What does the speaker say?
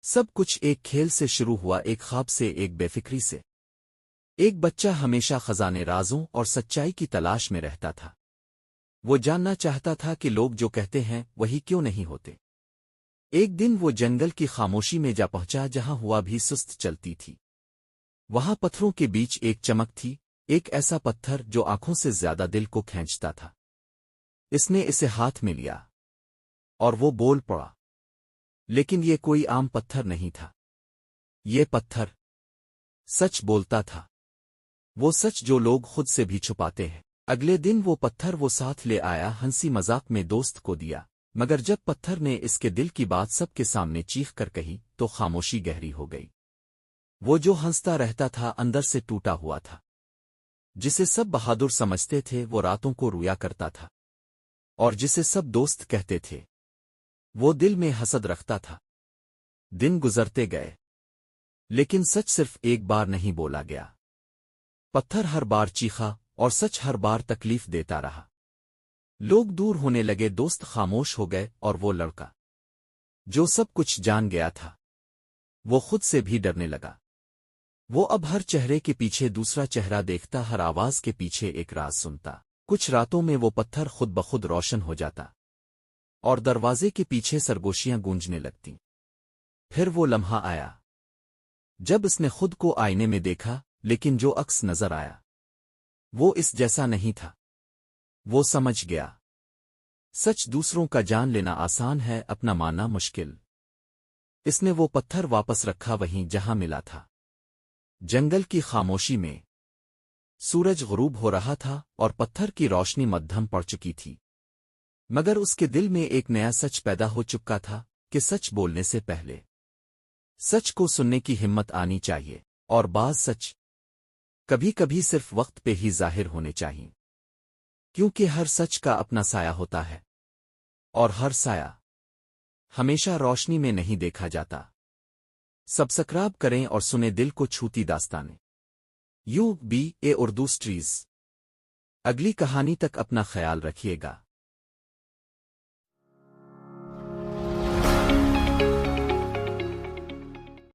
سب کچھ ایک کھیل سے شروع ہوا، ایک خواب سے، ایک بے فکری سے۔ ایک بچہ ہمیشہ خزانے رازوں اور سچائی کی تلاش میں رہتا تھا۔ وہ جاننا چاہتا تھا کہ لوگ جو کہتے ہیں وہی کیوں نہیں ہوتے۔ ایک دن وہ جنگل کی خاموشی میں جا پہنچا جہاں ہوا بھی سست چلتی تھی۔ وہاں پتھروں کے بیچ ایک چمک تھی، ایک ایسا پتھر جو آنکھوں سے زیادہ دل کو کھینچتا تھا۔ اس نے اسے ہاتھ میں لیا اور وہ بول پڑا، لیکن یہ کوئی عام پتھر نہیں تھا۔ یہ پتھر سچ بولتا تھا، وہ سچ جو لوگ خود سے بھی چھپاتے ہیں۔ اگلے دن وہ پتھر وہ ساتھ لے آیا، ہنسی مذاق میں دوست کو دیا، مگر جب پتھر نے اس کے دل کی بات سب کے سامنے چیخ کر کہی تو خاموشی گہری ہو گئی۔ وہ جو ہنستا رہتا تھا اندر سے ٹوٹا ہوا تھا، جسے سب بہادر سمجھتے تھے وہ راتوں کو رویا کرتا تھا، اور جسے سب دوست کہتے تھے وہ دل میں حسد رکھتا تھا۔ دن گزرتے گئے، لیکن سچ صرف ایک بار نہیں بولا گیا۔ پتھر ہر بار چیخا اور سچ ہر بار تکلیف دیتا رہا۔ لوگ دور ہونے لگے، دوست خاموش ہو گئے، اور وہ لڑکا جو سب کچھ جان گیا تھا وہ خود سے بھی ڈرنے لگا۔ وہ اب ہر چہرے کے پیچھے دوسرا چہرہ دیکھتا، ہر آواز کے پیچھے ایک راز سنتا۔ کچھ راتوں میں وہ پتھر خود بخود روشن ہو جاتا اور دروازے کے پیچھے سرگوشیاں گونجنے لگتیں۔ پھر وہ لمحہ آیا جب اس نے خود کو آئینے میں دیکھا، لیکن جو عکس نظر آیا وہ اس جیسا نہیں تھا۔ وہ سمجھ گیا، سچ دوسروں کا جان لینا آسان ہے، اپنا ماننا مشکل۔ اس نے وہ پتھر واپس رکھا وہیں جہاں ملا تھا۔ جنگل کی خاموشی میں سورج غروب ہو رہا تھا اور پتھر کی روشنی مدھم پڑ چکی تھی، مگر اس کے دل میں ایک نیا سچ پیدا ہو چکا تھا کہ سچ بولنے سے پہلے سچ کو سننے کی ہمت آنی چاہیے، اور بعض سچ کبھی کبھی صرف وقت پہ ہی ظاہر ہونے چاہئیں، کیونکہ ہر سچ کا اپنا سایہ ہوتا ہے، اور ہر سایہ ہمیشہ روشنی میں نہیں دیکھا جاتا۔ سبسکرائب کریں اور سنیں دل کو چھوتی داستانیں۔ UBA اردو سٹریز۔ اگلی کہانی تک اپنا خیال رکھیے گا۔